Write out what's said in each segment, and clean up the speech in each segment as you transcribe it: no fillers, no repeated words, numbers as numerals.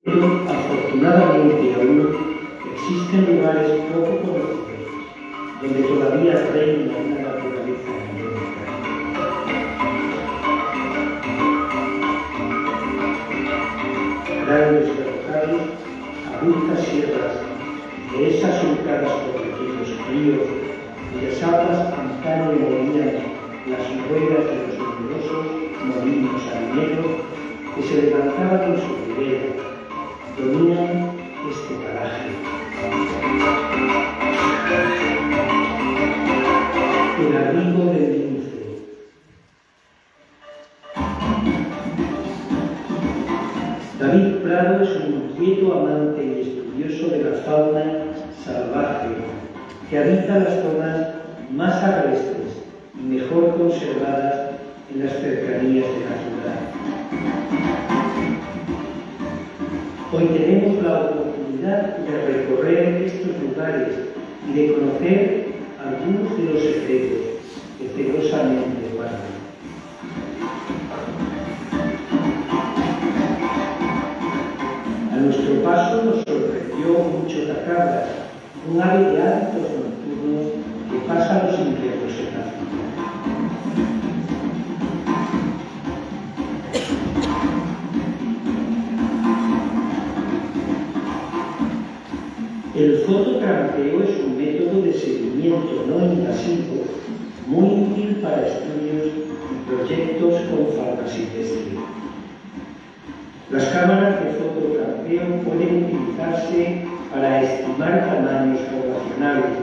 Afortunadamente aún existen lugares poco conocidos donde todavía reina una naturaleza endémica. Grandes cercados, abruptas sierras, dehesas surcadas por pequeños ríos, cuyas aguas antaño movían las ruedas de los numerosos molinos harineros que se levantaban en su ribera, dominan este paraje. El abrigo del lince. David Prado es un inquieto amante y estudioso de la fauna salvaje que habita las zonas más agrestes y mejor conservadas en las cercanías de la ciudad. Hoy tenemos la oportunidad de recorrer estos lugares y de conocer algunos de los secretos que celosamente guardan. A nuestro paso nos sorprendió un chotacabras, un ave de hábitos nocturnos que pasa los inviernos en África. El fototrampeo es un método de seguimiento no invasivo muy útil para estudios y proyectos con fauna silvestre. Las cámaras de fototrampeo pueden utilizarse para estimar tamaños poblacionales,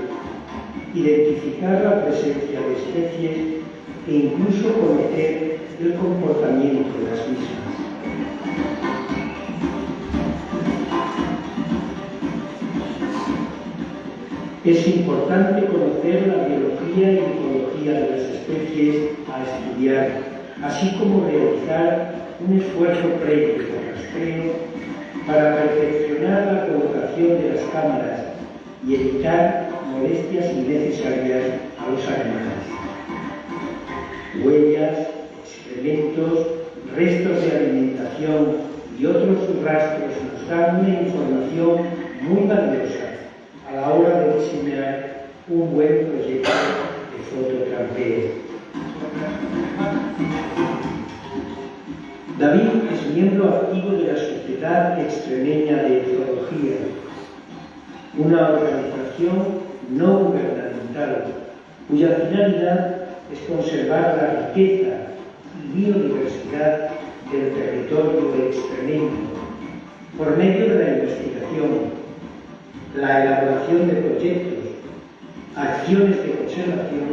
identificar la presencia de especies e incluso conocer el comportamiento de las mismas. Es importante conocer la biología y ecología de las especies a estudiar, así como realizar un esfuerzo previo de rastreo para perfeccionar la colocación de las cámaras y evitar molestias innecesarias a los animales. Huellas, excrementos, restos de alimentación y otros rastros nos dan una información muy valiosa a la hora de diseñar un buen proyecto de fototrampeo. David es miembro activo de la Sociedad Extremeña de Zoología, una organización no gubernamental cuya finalidad es conservar la riqueza y biodiversidad del territorio extremeño por medio de la investigación, la elaboración de proyectos, acciones de conservación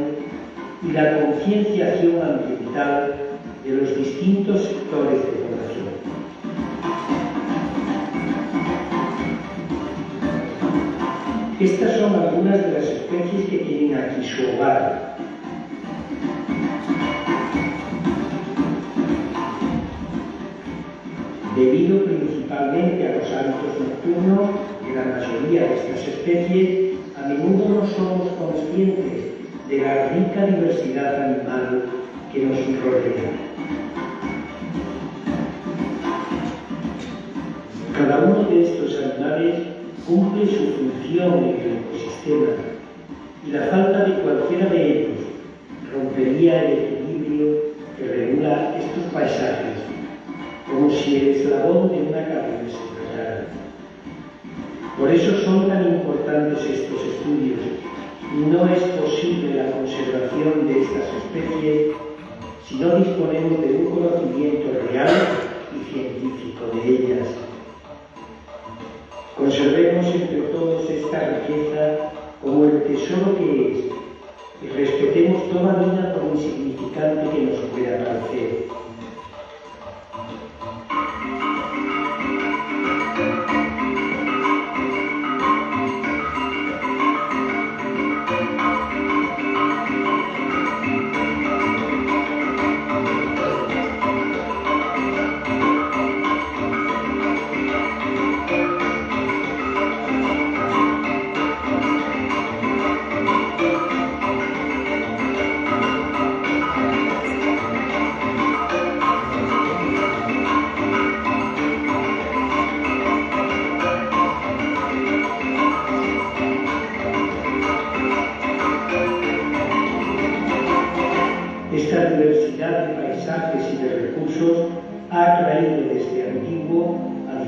y la concienciación ambiental de los distintos sectores de población. Estas son algunas de las especies que tienen aquí su hogar. Debido principalmente a los hábitos nocturnos de la mayoría de estas especies, a menudo no somos conscientes de la rica diversidad animal que nos rodea. Cada uno de estos animales cumple su función en el ecosistema y la falta de cualquiera de ellos rompería el equilibrio que regula estos paisajes, como si el eslabón de una cadena se cerrara. Por eso son tan importantes estos estudios y no es posible la conservación de estas especies si no disponemos de un conocimiento real y científico de ellas. Conservemos entre todos esta riqueza como el tesoro que es y respetemos toda vida por insignificante que nos pueda parecer.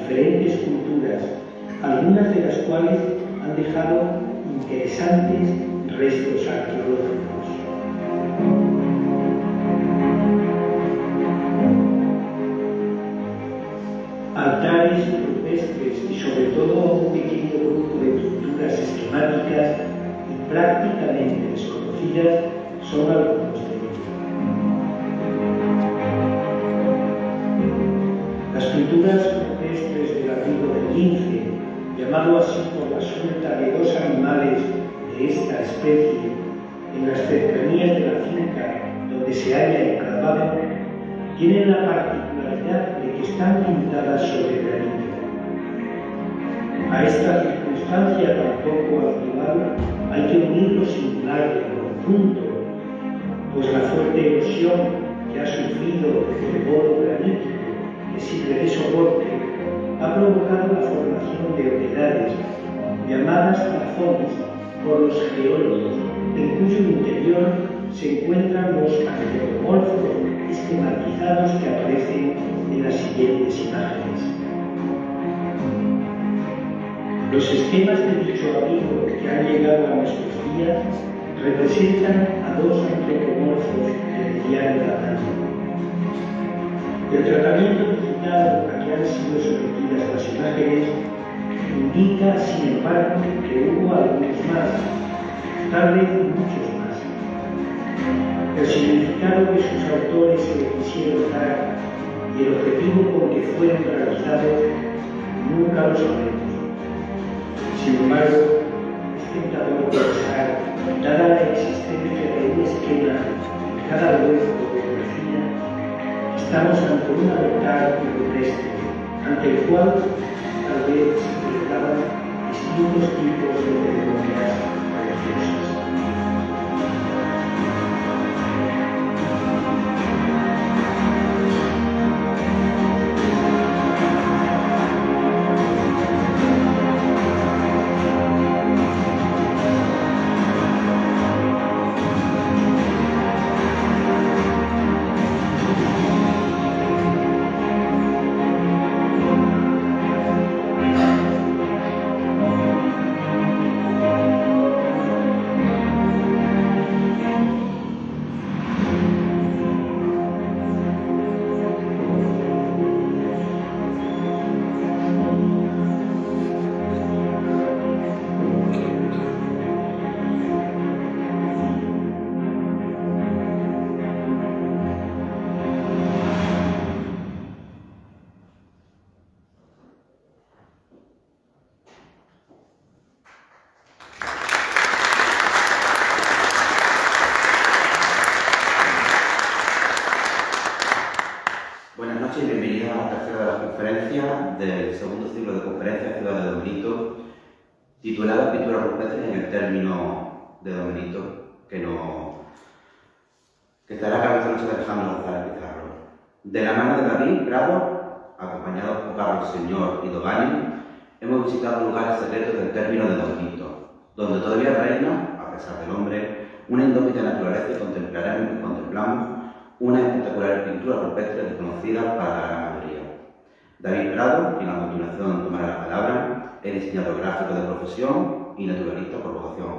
diferentes culturas, algunas de las cuales han dejado interesantes restos arqueológicos. Altares rupestres y sobre todo un pequeño grupo de pinturas esquemáticas y prácticamente desconocidas son algunos de ellos. Las pinturas rupestres del abrigo del lince, llamado así por la suelta de dos animales de esta especie en las cercanías de la finca donde se halla enclavado, tienen la particularidad de que están pintadas sobre granito. A esta circunstancia tan poco habitual hay que unir lo singular del conjunto, pues la fuerte erosión que ha sufrido el bolo granítico que sirve de soporte ha provocado la formación de oquedades llamadas tazones por los geólogos, en cuyo interior se encuentran los antropomorfos esquematizados que aparecen en las siguientes imágenes. Los esquemas de dicho abrigo que han llegado a nuestros días representan a dos antropomorfos de mediano tamaño. El tratamiento digital a que han sido sometidas las imágenes indica, sin embargo, que hubo algunos más, tal vez muchos más. El significado que sus autores se le quisieron dar y el objetivo con que fueron realizados nunca lo sabremos. Sin embargo, es tentador pensar, dada la existencia de un esquema en cada hueco de la vecina, estamos ante un altar rupestre, ante el cual tal vez se celebraban distintos tipos de ceremonias religiosas. Del segundo ciclo de conferencias Ciudad de Don Benito, titulada Pinturas rupestres en el término de Don Benito, que estará a cabeza noche de Alejandro González Pizarro. De la mano de David Prado, acompañados por Carlos Señor y Dovani, hemos visitado lugares secretos del término de Don Benito, donde todavía reina, a pesar del hombre, una indómita naturaleza y contemplamos una espectacular pintura rupestre desconocida para la gran mayoría. David Prado, quien a continuación tomará la palabra, es diseñador gráfico de profesión y naturalista por vocación,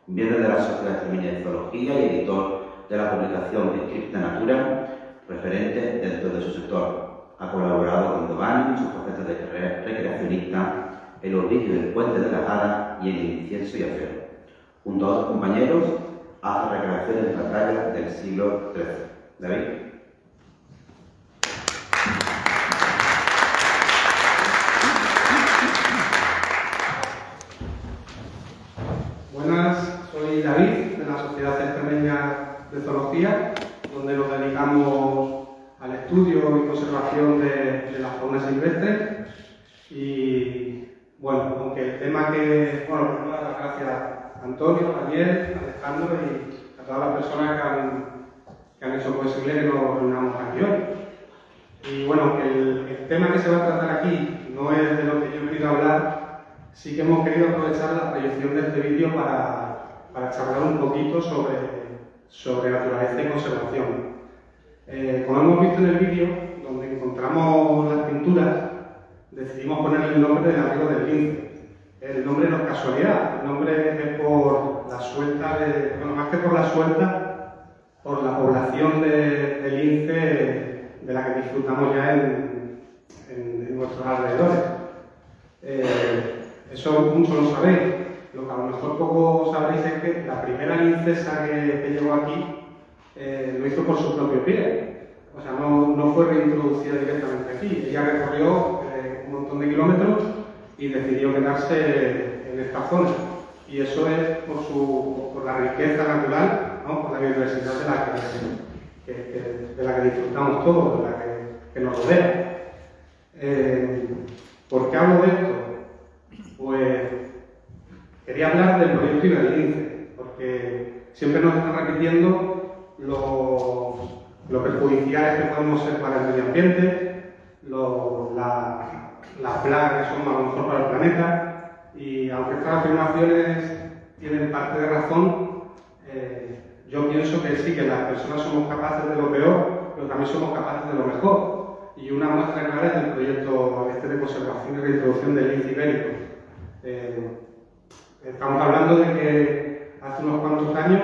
miembro de la Sociedad Extremeña de Zoología y editor de la publicación Scripta Natura, referente dentro de su sector. Ha colaborado con Dovani en sus facetas de recreacionista, El Orgullo del Puente de la Jara y El Incienso y Acero. Junto a otros compañeros, hace recreaciones de batalla del siglo XIII. David. Buenas, soy David, de la Sociedad Extremeña de Zoología, donde nos dedicamos al estudio y conservación de la fauna silvestre. Y bueno, aunque el tema que... Bueno, primero dar las gracias a Antonio, a Daniel, a Alejandro y a todas las personas que han hecho posible que nos reunamos aquí hoy. Y bueno, el tema que se va a tratar aquí no es de lo que yo he querido hablar. Sí que hemos querido aprovechar la proyección de este vídeo para charlar un poquito sobre naturaleza y conservación. Como hemos visto en el vídeo, donde encontramos las pinturas, decidimos ponerle el nombre del amigo del lince. El nombre no es casualidad, el nombre es por la suelta bueno, más que por la suelta, por la población de lince de la que disfrutamos ya en nuestros alrededores. Eso mucho lo sabéis. Lo que a lo mejor poco sabréis es que la primera lincesa que llegó aquí lo hizo por su propio pie. O sea, no fue reintroducida directamente aquí. Ella recorrió un montón de kilómetros y decidió quedarse en esta zona. Y eso es por la riqueza natural, ¿no? Por la biodiversidad de la que disfrutamos todos, de la que nos rodea. ¿Por qué hablo de esto? Pues quería hablar del proyecto Iberlince, porque siempre nos están repitiendo lo perjudiciales que podemos ser para el medio ambiente, las plagas que son a lo mejor para el planeta, y aunque estas afirmaciones tienen parte de razón, yo pienso que sí, que las personas somos capaces de lo peor, pero también somos capaces de lo mejor. Y una muestra clara es el proyecto de conservación y reintroducción del lince ibérico. Estamos hablando de que hace unos cuantos años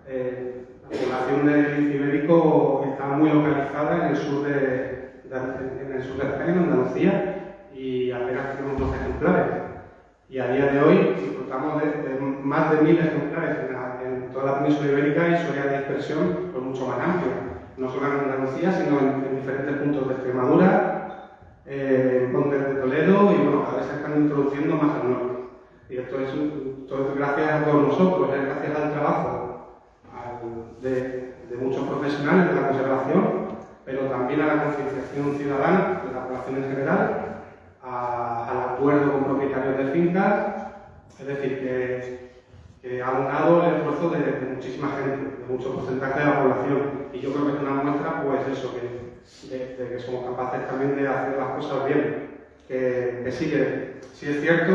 la población del lince ibérico estaba muy localizada en el sur de España, en Andalucía, y apenas tenemos 2 ejemplares. Y a día de hoy disfrutamos de más de 1000 ejemplares en toda la península ibérica, y su área de dispersión pues mucho más amplia, no solo en Andalucía, sino en diferentes puntos de Extremadura, en Montes de Toledo, y bueno, cada vez se están introduciendo más al norte. Y esto es gracias a todos nosotros, es gracias al trabajo de muchos profesionales de la conservación, pero también a la concienciación ciudadana de la población en general, al acuerdo con propietarios de fincas, es decir, que ha aunado el esfuerzo de muchísima gente, de mucho porcentaje de la población, y yo creo que es una muestra, pues eso, de que somos capaces también de hacer las cosas bien, que sí es cierto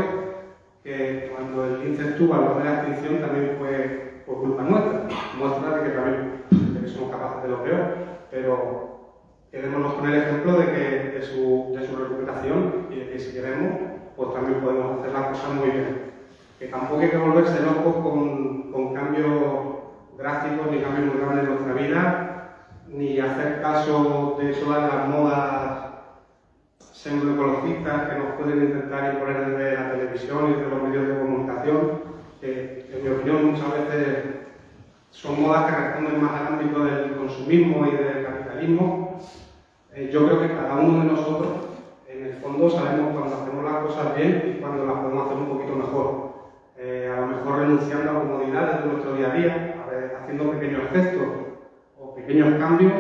que cuando el lince estuvo al borde de la extinción también fue por culpa nuestra, muestra de que también somos capaces de lo peor, pero queremos con el ejemplo de su recuperación, y de que si queremos, pues también podemos hacer las cosas muy bien. Que tampoco hay que volverse locos con cambios drásticos ni cambios muy grandes en nuestra vida, ni hacer caso de todas las modas pseudoecologistas que nos pueden intentar imponer desde la televisión y desde los medios de comunicación, que en mi opinión muchas veces son modas que responden más al ámbito del consumismo y del capitalismo. Yo creo que cada uno de nosotros, en el fondo, sabemos cuando hacemos las cosas bien y cuando las podemos hacer un poquito mejor. A lo mejor renunciando a comodidades de nuestro día a día, haciendo pequeños gestos o pequeños cambios,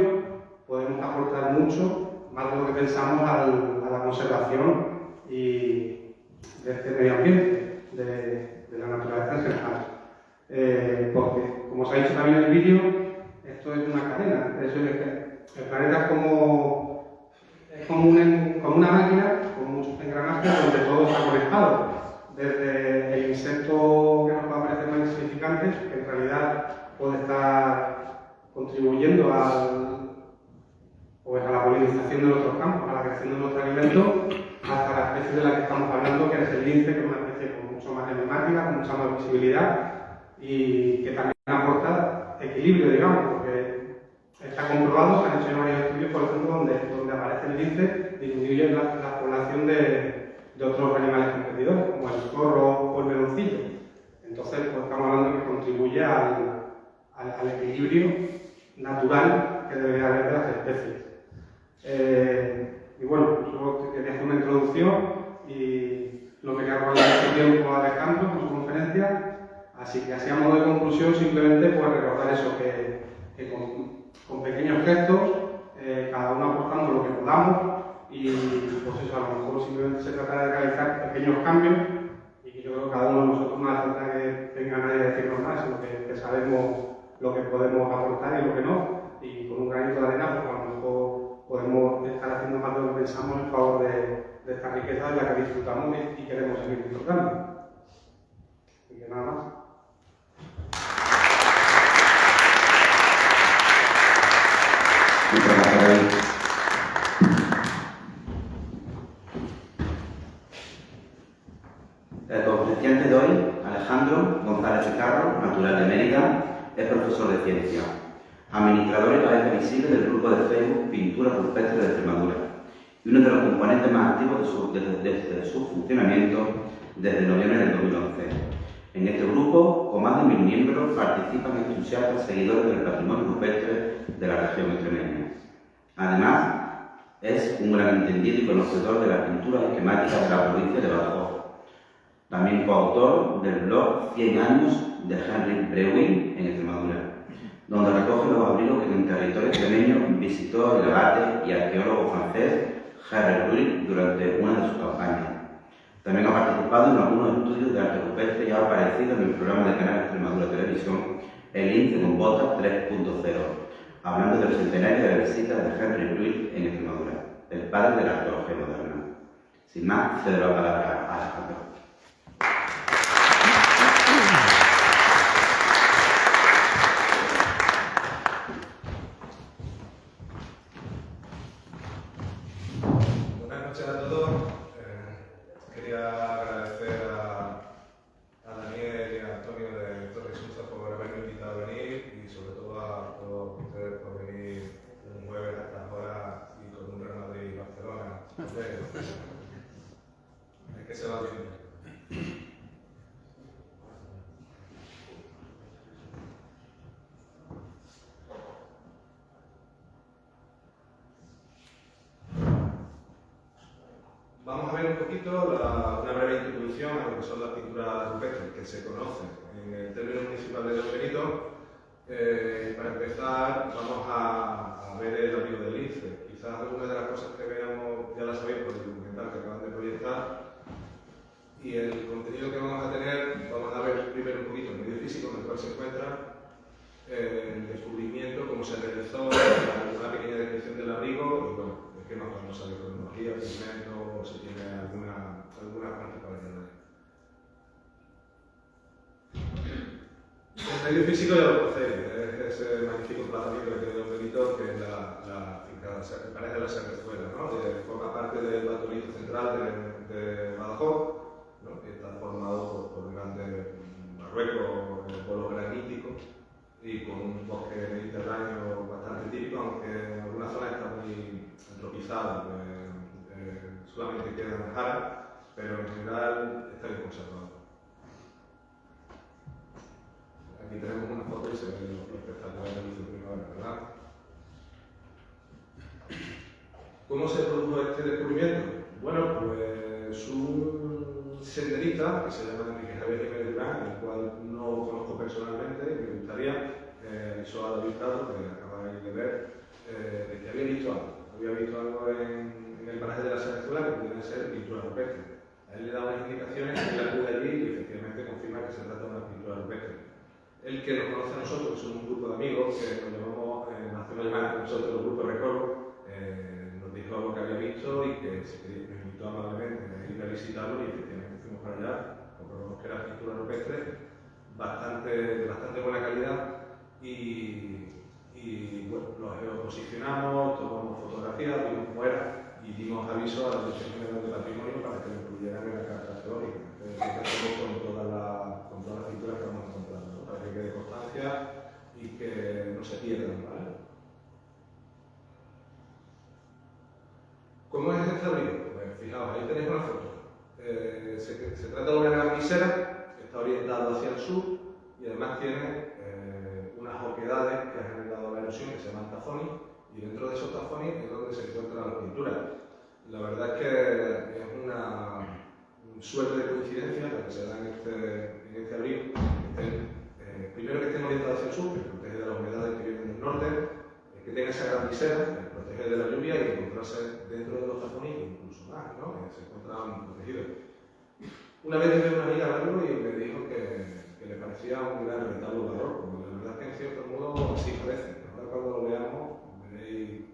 podemos aportar mucho, más de lo que pensamos, a la conservación y de este medio ambiente, de la naturaleza en general. Porque, como os ha dicho también en el vídeo, esto es una cadena. El planeta es como una máquina con muchos engranajes donde todo está conectado. Desde el insecto que nos va a parecer más insignificante, que en realidad puede estar contribuyendo a la polinización de nuestros campos, a la creación de nuestro alimento, hasta la especie de la que estamos hablando, que es el lince, que es una especie con mucho más emblemática, con mucha más visibilidad, y que también aporta equilibrio, digamos, porque está comprobado, se han hecho varios estudios, por ejemplo, donde aparece el lince, disminuye la población de otros animales competidores, como el zorro o el meloncillo. Entonces, pues, estamos hablando que contribuye al equilibrio natural que debería haber de las especies. Y bueno, yo quería hacer una introducción y lo que quería hablar este tiempo a Alejandro con su conferencia, así que así a modo de conclusión simplemente pues recordar eso, que con pequeños gestos, cada uno aportando lo que podamos, y pues eso, a lo mejor simplemente se trata de realizar pequeños cambios, y que yo creo que cada uno de nosotros no hace falta que tenga nadie a decirnos nada, sino que sabemos lo que podemos aportar y lo que no, y con un granito de arena pues a lo mejor podemos estar haciendo más de lo que pensamos en favor de esta riqueza de la que disfrutamos y queremos seguir disfrutando. Así que nada más. Muchas gracias. El conferenciante de hoy, Alejandro González Picarro, natural de Mérida, es profesor de ciencia, administrador y cabeza visible del grupo de Facebook Pintura Rupestre de Extremadura y uno de los componentes más activos desde su funcionamiento desde noviembre del 2011. En este grupo, con más de 1000 miembros, participan entusiastas seguidores del patrimonio rupestre de la región extremeña. Además, es un gran entendido y conocedor de las pinturas esquemáticas de la provincia de Badajoz. También coautor del blog 100 años de Henry Breuil en Extremadura, donde recoge los abrigos que en el territorio extremeño visitó el abate y arqueólogo francés Henry Breuil durante una de sus campañas. También ha participado en algunos estudios de arte rupestre y ha aparecido en el programa de Canal Extremadura Televisión El Lince con Botas 3.0, hablando del centenario de la visita de Henry Breuil en Extremadura, el padre de la arqueología moderna. Sin más, cedo la palabra a Alejandro. Buenas noches a todos. Quería agradecer a Daniel y a Antonio de Torre Susa por haberme invitado a venir y sobre todo a todos ustedes por venir un jueves a estas horas y con un Real Madrid y Barcelona. Es que se va bien. Vamos a ver un poquito una breve introducción a lo que son las pinturas rupestres que se conocen en el término municipal de León Benito. Para empezar, vamos a ver el abrigo del lince. Quizás algunas de las cosas que veamos ya las sabéis por el documental que acaban de proyectar. Y el contenido que vamos a tener, vamos a ver primero un poquito el medio físico en el cual se encuentra, el descubrimiento, cómo se realizó, una pequeña descripción del abrigo y bueno, es que nos vamos a ver cronología, pigmento, o si tiene alguna particularidad. El medio físico ya lo conocéis, es ese magnífico emplazamiento que tiene León Benito, que es la finca parece la Serrezuela, ¿no? Forma parte del batonito central de Badajoz, ¿no? Que está formado por un grande barrueco, polo granítico y con un bosque mediterráneo bastante típico, aunque en algunas zonas está muy antropizado, solamente quedan jaras, pero en general está bien conservado. Aquí tenemos una foto y se ve lo espectacular de luz de primavera, ¿verdad? ¿Cómo se produjo este descubrimiento? Bueno, pues un senderista que se llama Enrique Javier Jiménez Durán, el cual no conozco personalmente, me gustaría, avisó a David Prado, que acabáis de ver, de que había visto algo en el paraje de la Serrezuela que pudiera ser pintura rupestre. A él le da unas indicaciones, él acude allí y efectivamente confirma que se trata de una pintura rupestre. El que nos conoce a nosotros, que somos un grupo de amigos, que nos llamamos, nos hacemos llamar nosotros el grupo Recordo, nos dijo lo que había visto y que nos invitó amablemente a ir a visitarlo y efectivamente fuimos para allá, comprobamos que era pintura rupestre, de bastante buena calidad y bueno, lo posicionamos, tomamos fotografías, vimos cómo era y dimos aviso a la Dirección General de Patrimonio para que lo incluyeran en la carta teórica, que hacemos con todas las pinturas que vamos a encontrar, ¿no? Para que quede constancia y que no se pierdan, ¿vale? ¿Cómo es este abrigo? Pues fijaos, ahí tenéis una foto. Se trata de una gran visera que está orientada hacia el sur y además tiene unas oquedades que han generado la erosión que se llaman tafones y dentro de esos tafones es donde se encuentran las pinturas. La verdad es que es una suerte de coincidencia la que se da en este abrigo. Primero que estén orientados hacia el sur, que protege de las humedades que vienen del norte, que tenga esa gran visera, que protege de la lluvia y encontrarse dentro de los tafones incluso más, ¿no? Se encuentran protegidos. Una vez me dio una amiga al árbol y me dijo que le parecía un gran retablo barroco. La verdad es que en cierto modo así parece. Ahora cuando lo veamos veréis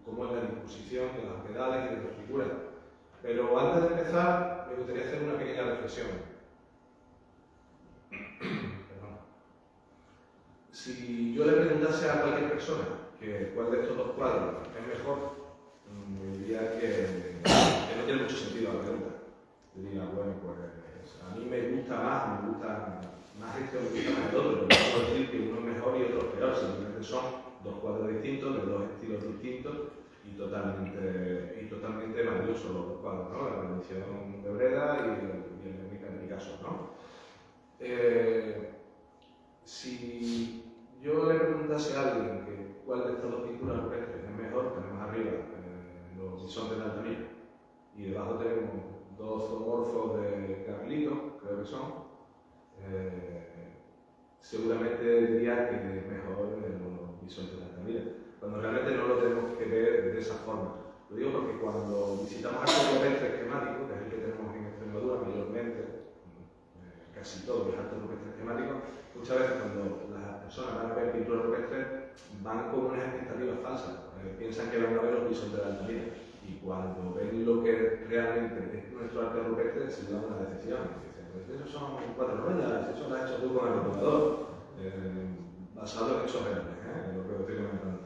cómo es la disposición de las pedales y de las figuras. Pero antes de empezar me gustaría hacer una pequeña reflexión. Si yo le preguntase a cualquier persona cuál de estos dos cuadros es mejor, me diría que no tiene mucho sentido la pregunta. diría, bueno, pues a mí me gusta más este o me gusta más el otro, pero no puedo decir que uno es mejor y otro es peor, simplemente son dos cuadros distintos, de dos estilos distintos y totalmente maravillosos los dos cuadros, ¿no? La Redención de Breda y el Guernica en Picasso, ¿no? Si yo le preguntase a alguien que cuál de estas dos pinturas rupestres es mejor, tenemos arriba los bisontes de Altamira y debajo tenemos dos zoomorfos de Carlito, creo que son. Seguramente diría que es mejor los bisontes de Altamira, cuando realmente no lo tenemos que ver de esa forma. Lo digo porque cuando visitamos arte rupestre esquemático, que es el que tenemos en Extremadura mayormente, casi todo es arte rupestre esquemático, muchas veces cuando las personas van a ver pinturas rupestres van con unas expectativas falsas, piensan que van a ver los bisontes de Altamira y cuando ven lo que realmente es nuestro arte rupestre se llevan una decepción. Esos son 4 rayas, eso lo has hecho tú con el ordenador, basado en hechos reales, lo que estoy comentando.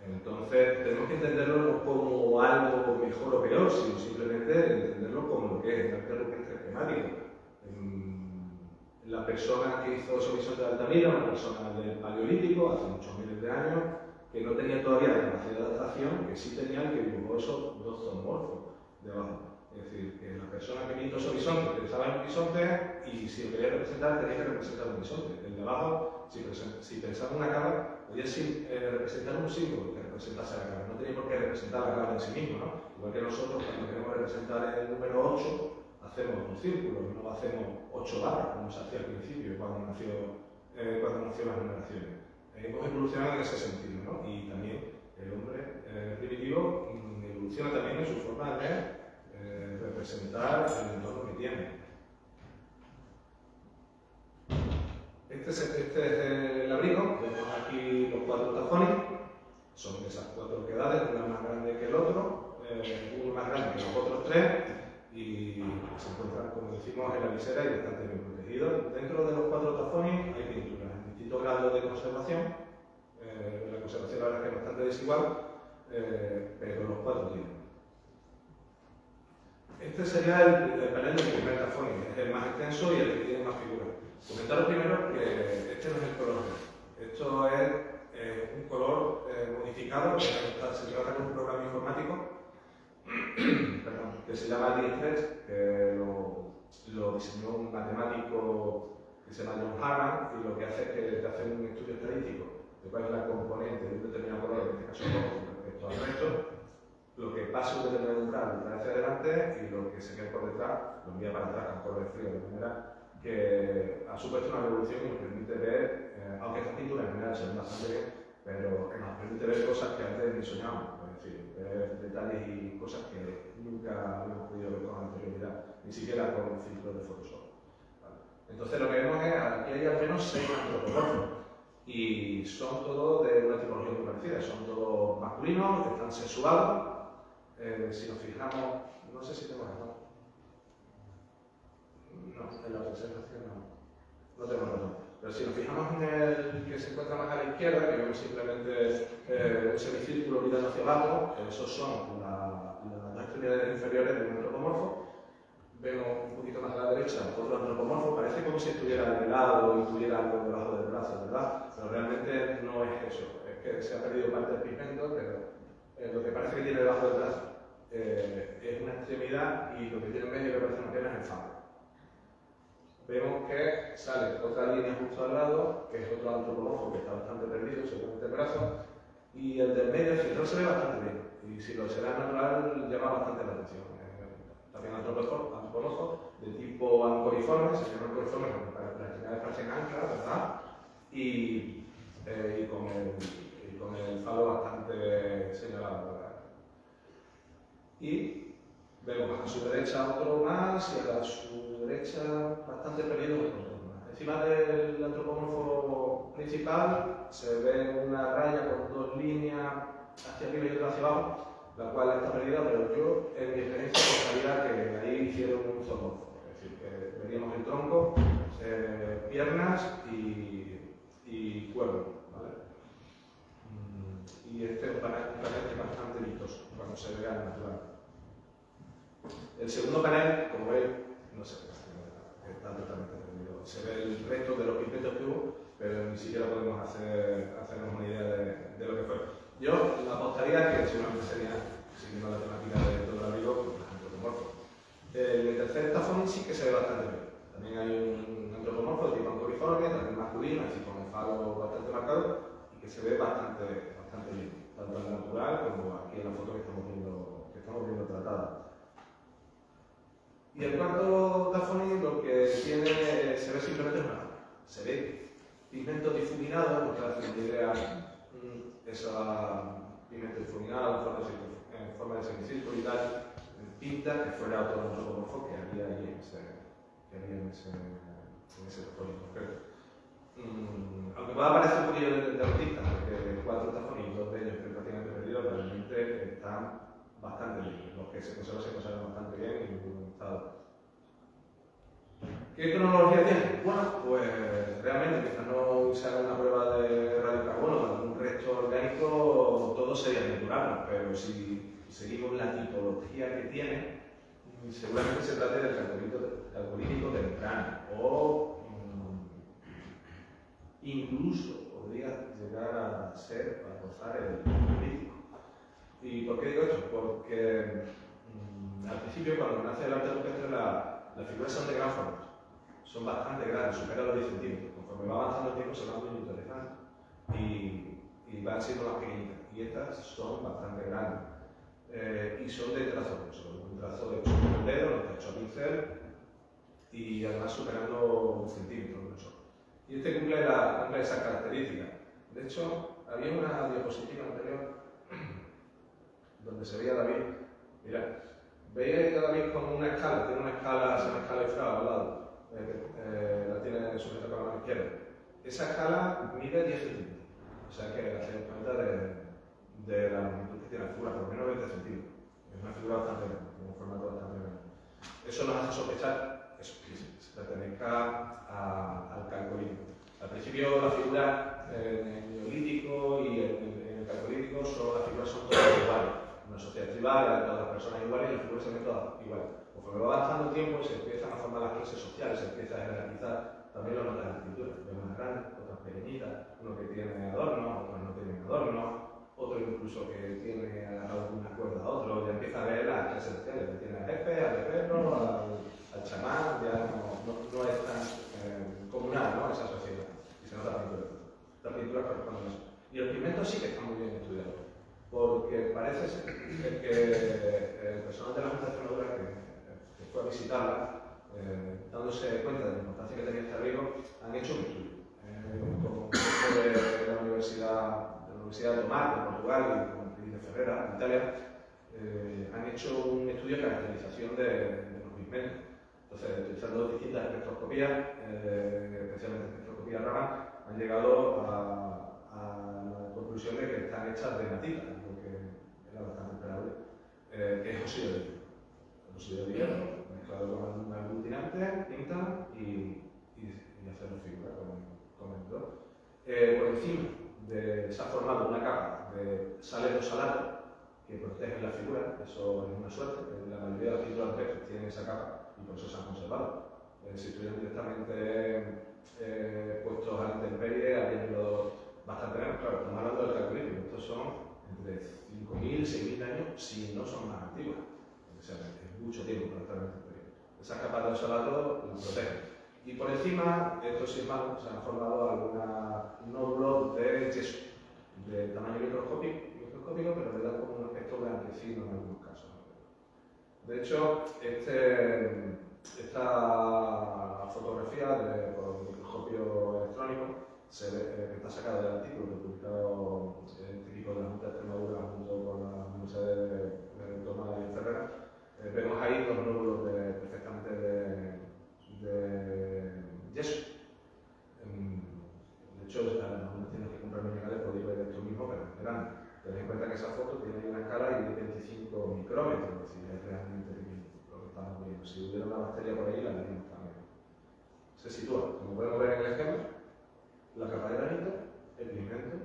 Entonces, tenemos que entenderlo no como algo mejor o peor, sino simplemente entenderlo como lo que es el arte rupestre esquemático. La persona que hizo esos bisontes de Altamira, una persona del Paleolítico, hace muchos miles de años, que no tenía todavía la capacidad de adaptación, que sí tenía el que dibujó esos dos zoomorfos debajo. Es decir, que la persona que pintó esos bisontes pensaba en un bisonte y si lo quería representar tenía que representar un bisonte. El de abajo, si pensaba en una cabra, podía representar un símbolo que representase a la cabra. No tenía por qué representar a la cabra en sí mismo, ¿no? Igual que nosotros cuando queremos representar el número 8, hacemos un círculo, no hacemos 8 barras como se hacía al principio cuando nació las numeraciones. Hemos evolucionado en ese sentido, ¿no? Y también el hombre primitivo evoluciona también en su forma de representar el entorno que tiene. Este es el abrigo, vemos aquí los 4 tajones, son de esas 4 quedades, uno más grande que el otro, uno más grande que los otros 3 y se encuentran, como decimos, en la visera y bastante bien protegidos. Dentro de los 4 tajones hay pinturas en distintos grados de conservación, la conservación la verdad es que es bastante desigual, pero los 4 tienen. Este sería el panel del primer tafón, es el más extenso y el que tiene más figuras. Comentaros primero que este no es el color real. Esto es un color modificado, que se trata de un programa informático que se llama DIESTRES, que lo diseñó un matemático que se llama John Harman y lo que hace es que te hace un estudio estadístico de cuál es la componente de un determinado color, en este caso rojo, respecto al resto. Lo que pasa un determinado umbral trae hacia adelante y lo que se queda por detrás lo envía para atrás con color de frío, de manera que ha supuesto una revolución y nos permite ver, aunque estas pinturas en general se ven bastante bien, pero nos permite ver cosas que antes ni soñábamos, es decir, ver detalles y cosas que nunca habíamos podido ver con anterioridad, ni siquiera con filtros de Photoshop. ¿Vale? Entonces lo que vemos es que aquí hay al menos 6 antropomorfos y son todos de una tipología muy parecida, son todos masculinos, están sexuados. Si nos fijamos, no sé si tenemos razón. No, en la presentación no tenemos razón. Pero si nos fijamos en el que se encuentra más a la izquierda, que vemos simplemente un semicírculo mirando hacia abajo, esos son las dos extremidades inferiores de un antropomorfo. Vemos un poquito más a la derecha otro antropomorfo, parece como si estuviera de lado o tuviera algo debajo del brazo, ¿verdad? Pero realmente no es eso, es que se ha perdido parte del pigmento, pero lo que parece que tiene debajo del brazo es una extremidad y lo que tiene en medio que parece una pierna es el falo. Vemos que sale otra línea justo al lado, que es otro antropomorfo que está bastante perdido, seguramente el brazo, y el del medio, el central se ve bastante bien, y si lo será natural llama bastante la atención. También antropomorfo de tipo ancoriforme, se llama ancoriforme porque las extremidades parecen anclas, ¿verdad? Y con el falo bastante señalado, ¿verdad? Y vemos a su derecha otro más y a su derecha bastante perdido otro más. Encima del antropomorfo principal se ve una raya con 2 líneas hacia arriba y otra hacia abajo, la cual está perdida, pero yo en mi experiencia pensaría que ahí hicieron un zoomorfo. Es decir, que veríamos el tronco, piernas y cuerpo. ¿Vale? Y este es un panel bastante vistoso cuando se vea al natural. El segundo panel, como veis, no se ve prácticamente nada, está totalmente perdido. Se ve el resto de los pigmentos que hubo, pero ni siquiera podemos hacernos una idea de lo que fue. Yo apostaría que seguramente sería, siguiendo la temática de todo el abrigo, pues, antropomorfo. El tercer tafón sí que se ve bastante bien. También hay un antropomorfo de tipo ancoriforme, también masculino, así con el falo bastante marcado y que se ve bastante bien, tanto en la natural como aquí en la foto que estamos viendo tratada. Y el cuarto tafón lo que tiene, se ve simplemente es una zona. Se ve pigmento difuminado, para hacer una idea, esa pigmento difuminado en forma de semicírculo y tal, pinta que fuera otro antropomorfo que había ahí en ese tafón en concreto. Aunque pueda parecer un poquillo de autista, porque 4 tafones y 2 de ellos están prácticamente perdidos, realmente están bastante bien. Los que se conservan bastante bien y en buen estado. ¿Qué cronología tiene? Bueno, pues realmente, quizás no se haga una prueba de radiocarbono o algún resto orgánico, todo sería vinculable, pero si seguimos la tipología que tiene, seguramente se trate del calcolítico temprano o incluso podría llegar a ser, a rozar el neolítico. ¿Y por qué digo esto? Porque al principio, cuando nace el arte rupestre, las figuras son de gran formato, son bastante grandes, superan los 10 centímetros. Conforme va avanzando el tiempo se van miniaturizando y van siendo más pequeñitas. Y estas son bastante grandes y son de trazo grueso, un trazo de 8 con el dedo, no está hecho a pincel y además superando 1 centímetro de grosor. Y este cumple esa característica. De hecho, había una diapositiva anterior donde se veía a David. Mirad, veis a David con una escala, tiene una escala Eiffel al lado, la tiene sujeta con la mano izquierda. Esa escala mide 10 centímetros, o sea que hacemos cuenta de la longitud que tiene la figura, por lo menos 20 centímetros. Es una figura bastante grande, un formato bastante grande. Eso nos hace sospechar que se pertenezca al calcolítico. Al principio la figura en el neolítico y en el calcolítico las figuras son todas iguales. Una sociedad tribal, todas las personas iguales y las figuras se ven todas iguales. Conforme va avanzando el tiempo se empiezan a formar las clases sociales, se empieza a jerarquizar también los notas de escritura. Vemos más grandes, otras pequeñitas, uno que tiene adornos, otros no tienen adornos, otro incluso que tiene agarrado una cuerda a otro, ya empieza a ver las clases sociales, que tiene al jefe, al perro, al chamán, ya no es tan comunal, ¿no? Esa sociedad. Y se nota la pintura. Las pinturas corresponden a eso. Y los pigmentos sí que están muy bien estudiados, porque parece ser que el personal de la Junta de Extremadura que fue a visitarla, dándose cuenta de la importancia que tenía este abrigo, han hecho un estudio con de la Universidad de Tomar, de Portugal, y de Ferrera, en Italia, han hecho un estudio de caracterización de los pigmentos. Entonces, utilizando distintas espectroscopías, especialmente espectroscopía Raman, han llegado a la conclusión de que están hechas de natita, lo que era bastante esperable, que es óxido de hierro. El óxido de hierro mezclado con un aglutinante, tinta y hacer la figura con el dos. Por encima se ha formado una capa de sales oxalato que protegen la figura, eso es una suerte, la mayoría de las pinturas rupestres tienen esa capa y por eso se han conservado. Si estuvieran directamente puestos a la intemperie, habrían durado bastante menos. Claro, estamos hablando del calcolítico, estos son entre 5.000 y 6.000 años, si no son más antiguas. O sea, es mucho tiempo para estar en la intemperie. Esas capas de oxalato las protegen. Y por encima, estos sismos se han formado algunos nódulos de yeso, de tamaño microscópico, pero le dan como un aspecto blanquecino en algunos casos. De hecho, esta fotografía por microscopio electrónico se ve, que está sacada del artículo que publicado este equipo de la Junta de Extremadura junto con la Universidad de Tomás y Ferrera. Vemos ahí los nódulos perfectamente de yeso. De hecho, algunas tiendas que compran minerales podéis ver esto mismo, pero es grande. Tened en cuenta que esa foto tiene una escala de 25 micrómetros, es decir, es realmente pequeño lo que estamos viendo. Si hubiera una bacteria por ahí, la veríamos también. Se sitúa, como podemos ver en el esquema, la capa de granito, el pigmento,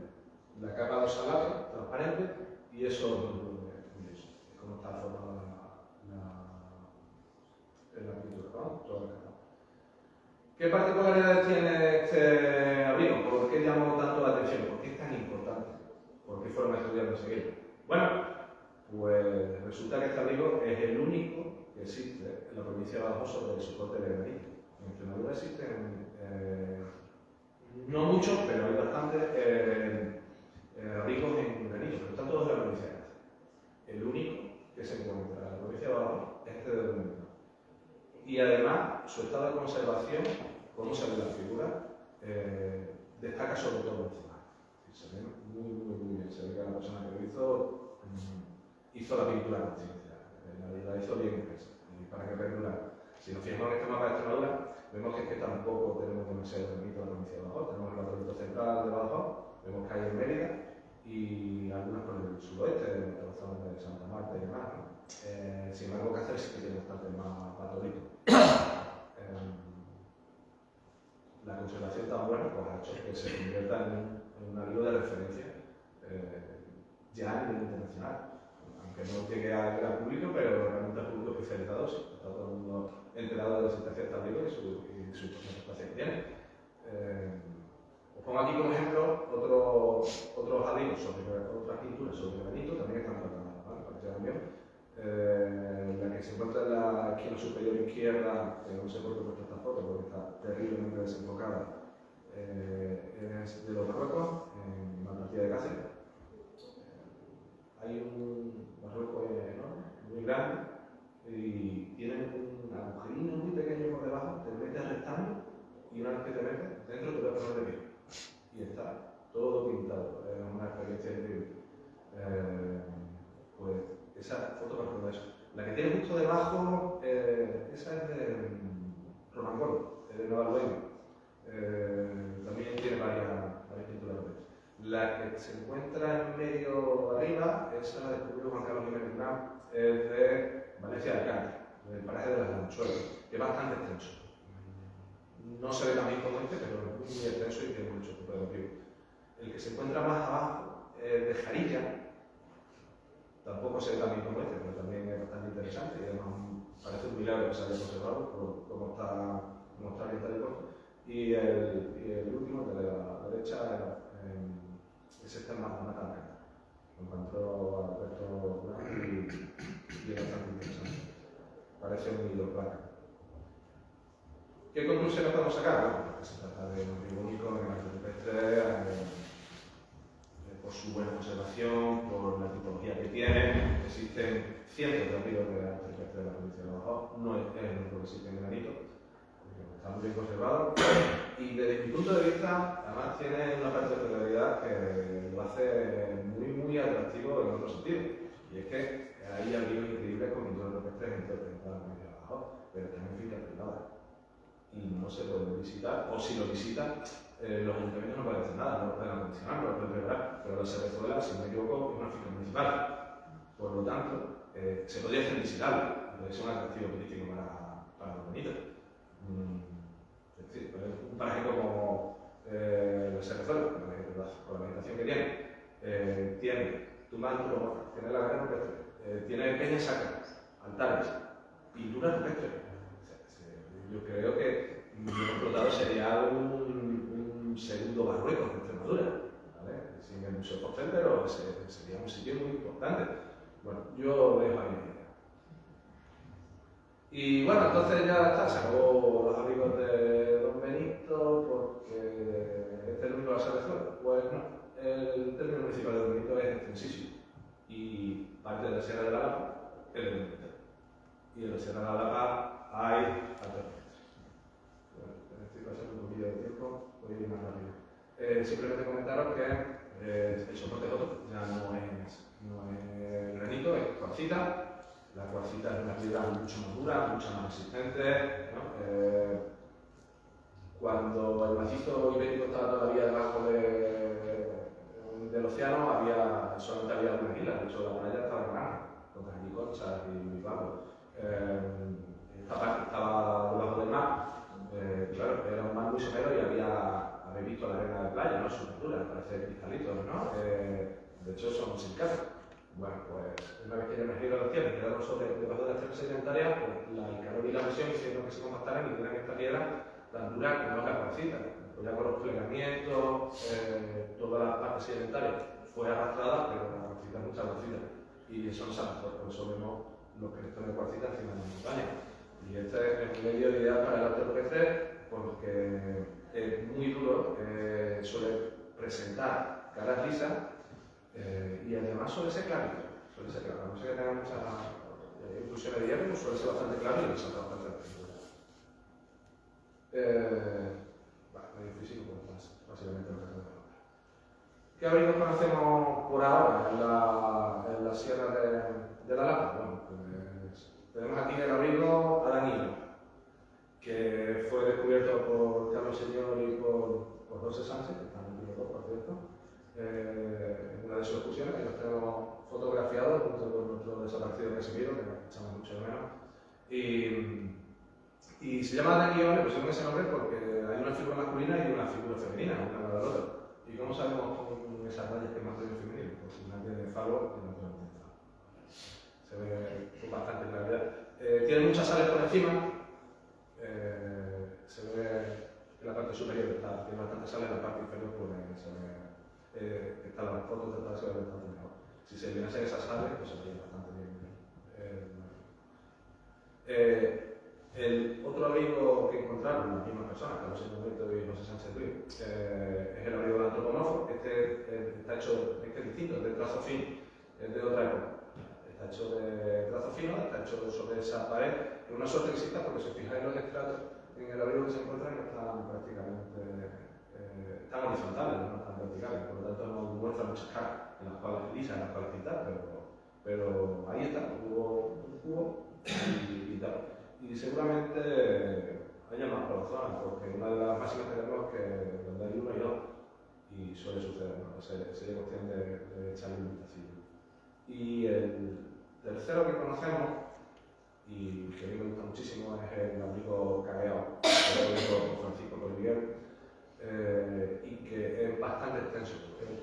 la capa de oxalato transparente y eso es como está formada la pintura. ¿no? Todo rescatado. ¿Qué particularidades tiene este abrigo? ¿Por qué llamó tanto la atención? ¿Por qué es tan importante? ¿Por qué fueron estudiando enseguida? Bueno, pues resulta que este abrigo es el único que existe en la provincia de Badajoz sobre el soporte de granito. En Extremadura existen no muchos, pero hay bastantes abrigos en granito, pero están todos en la provincia de Cáceres. El único que se encuentra en la provincia de Badajoz es este de Dominicana. Y además, su estado de conservación, cómo se ve la figura, destaca sobre todo encima. Se ve muy bien. Se ve que la persona que lo hizo la pintura con ciencia, la hizo bien impresa. Y para que regular. Si nos fijamos en este mapa de Extremadura, vemos que es que tampoco tenemos demasiado granito en la provincia de Badajoz. Tenemos el Batroito Central de Badajoz, vemos que hay en Mérida y algunas por el suroeste, de la zona de Santa Marta y demás, ¿no? Sin embargo, Cáceres sí que tiene bastante más batorito. La conservación tan buena pues, ha hecho que se convierta en un abrigo de referencia ya a nivel internacional. Aunque no llegue a gran público, pero realmente al público especializado sí. Está todo el mundo enterado de la existencia de este abrigo y su importancia que tiene. Os pongo aquí como ejemplo otros abrigos otras pinturas sobre granito, también están tratadas, ¿vale? Para que se vean bien. La que se encuentra en la esquina superior izquierda, no sé por qué he puesto esta foto, porque está terriblemente desenfocada, es de los Marruecos, en la partida de Cáceres. Hay un Marruecos enorme, muy grande, y tiene un agujerino muy pequeño por debajo, te metes al rectángulo y una vez que te metes, dentro te puedes poner de pie. Y está todo pintado, es una experiencia increíble. Pues esa foto me recuerda eso. La que tiene justo debajo, esa es de Romangol, de Nueva Albeina. También tiene varias pinturas de eso. La que se encuentra en medio arriba, esa la descubrió Juan Carlos Jiménez Bernal, es de Valencia de Alcántara, del paraje de las Lanchuelas, que es bastante extenso. No se ve tan bien como este, pero es muy extenso y tiene mucho tipo de motivo. El que se encuentra más abajo es de Jarilla, tampoco se ve tan bien como este, pero también es bastante interesante y además parece un milagro que se haya conservado por cómo está orientado el corto. Y el último, de la derecha, ese está más Alcántara. Lo encontró Alberto Blanco y es bastante interesante. Parece un hilo placa. ¿Qué conclusiones podemos sacar? Bueno, que se trata de un abrigo único en el arte rupestre, por su buena conservación, por la tipología que tiene. Existen cientos de abrigos de arte rupestre de la provincia de Badajoz, no es el único que existe en granito, está muy bien conservado. Y desde mi punto de vista, además tiene una particularidad que lo hace muy atractivo en otro sentido. Y es que hay abrigos increíbles con pinturas rupestres en todo el territorio de la provincia de Badajoz, pero también fincas privadas. Y no se puede visitar, o si lo visitan, los ayuntamientos no pueden hacer nada, no lo pueden acondicionar, no lo pueden preparar, pero la Serrezuela, si no me equivoco, es una finca municipal. Por lo tanto, se podría hacer visitable, es un atractivo turístico para los bonitos. Es decir, un paraje como la Serrezuela, por la vegetación que tiene tumbas antropomorfas, tiene lagartos rupestres, tiene peñas sacras, altares, pinturas rupestres. Yo creo que muy explotado sería un segundo Marruecos de Extremadura, ¿vale? Sin el Museo Porcel, pero sería un sitio muy importante. Bueno, yo dejo ahí la idea. Y bueno, entonces ya está, se acabó los abrigos de Don Benito, porque este es el único de la Serrezuela. Pues no, el término municipal de Don Benito es extensísimo. Y parte de la Sierra de la Lapa es de Don Benito. Y en la Sierra de la Lapa hay altos. Estoy pasando un poquillo de tiempo, voy a ir más rápido. Simplemente comentaros que el soporte de otro ya no es granito, es cuarcita. La cuarcita es una piedra mucho más dura, mucho más resistente, ¿no? Cuando el macizo ibérico estaba todavía debajo del océano, solamente había algunas islas, de hecho la playa estaba grande, con caniconchas y bambos. Esta parte estaba debajo del mar. Claro, era un mar muy somero y habéis visto la arena de playa, ¿no? Su textura, parece cristalitos, ¿no? De hecho, son silicatos. Bueno, pues una vez que ya energía la tierra y quedaron debajo de las tierras sedimentarias, pues el calor y la presión hicieron que se compactaran y dieran esta piedra tan dura como es la cuarcita. Pues ya con los plegamientos, toda la parte sedimentaria fue arrastrada, pero la cuarcita es mucha cuarcita. Y eso nos arrastró, por eso vemos los crestos de cuarcita encima de la montaña. Y este es un medio ideal para el arte PC porque es muy duro, suele presentar caras lisas y además suele ser clarito. Suele ser claro, no sé que tenga muchas inclusiones de hierro, pero suele ser bastante claro y resalta bastante la pintura. Medio físico, pues básicamente lo que hacemos. ¿Qué abrigos conocemos por ahora en la Sierra de la Lapa? Bueno, pues tenemos aquí el abrigo Adanillo, que fue descubierto por Carlos Señor y por José Sánchez, que están aquí los dos, por cierto, en una de sus excursiones, que los tenemos fotografiados junto con nuestro desaparecido Casimiro, que nos echamos mucho de menos. Y se llama Adanillo, le pusieron ese nombre porque hay una figura masculina y una figura femenina, una al lado del otro. ¿Y cómo sabemos con esas rayas que es masculino y femenino? Pues una tiene falo y la otra no tiene falo. Se ve con bastante claridad. Tiene muchas sales por encima. Se ve en la parte superior, tiene bastante sales, en la parte inferior pues se ve, está la foto tratada de ser bastante mejor. Si se eliminasen esas sales, pues se vería bastante bien. El otro abrigo que encontraron las mismas personas, Carlos Señor y José Sánchez Luis, es el abrigo del antropomorfo. Está hecho, es distinto, es de trazo fino, es de otra época. Está hecho de trazo fino, está hecho sobre esa pared, es una suerte que exista porque si os fijáis los estratos en el abrigo que se encuentran están prácticamente están horizontales, no están verticales, por lo tanto no muestran muchas caras en las cuales lisas, en las cuales pintar, pero ahí está, hubo un cubo y tal. Y seguramente haya más por la zona, porque una de las máximas que tenemos es que donde hay uno y dos, y suele suceder, ¿no? Sería cuestión de echarle un vistacillo. Y el tercero que conocemos, y que a mí me gusta muchísimo, es el abrigo cagueado, el abrigo Francisco Colmiguel, y que es bastante extenso.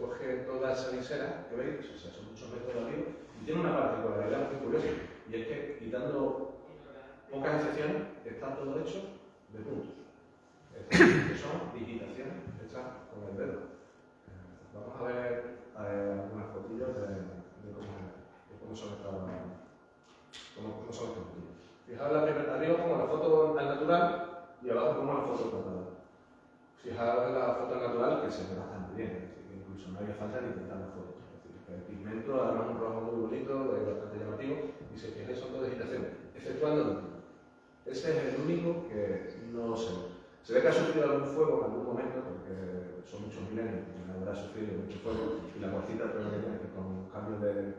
Coge toda esa visera que veis, o sea, son muchos metros de abrigo, y tiene una particularidad muy curiosa, y es que quitando pocas excepciones, está todo hecho de puntos. Que son digitaciones hechas con el dedo. Vamos a ver algunas fotillos de cómo son estos puntos. Fijaos la primera, arriba como la foto al natural y abajo como la foto tratada. Fijaos en la foto al natural que se ve bastante bien, es decir, que incluso no había falta de intentar la foto. Es decir, que el pigmento, además un rojo muy bonito, bastante llamativo, y si fijáis son todas digitaciones, exceptuando el último. Ese es el único que no se ve. Se ve que ha sufrido algún fuego en algún momento, porque son muchos milenios que habrá sufrido mucho fuego, y la cuarcita tiene que con cambios de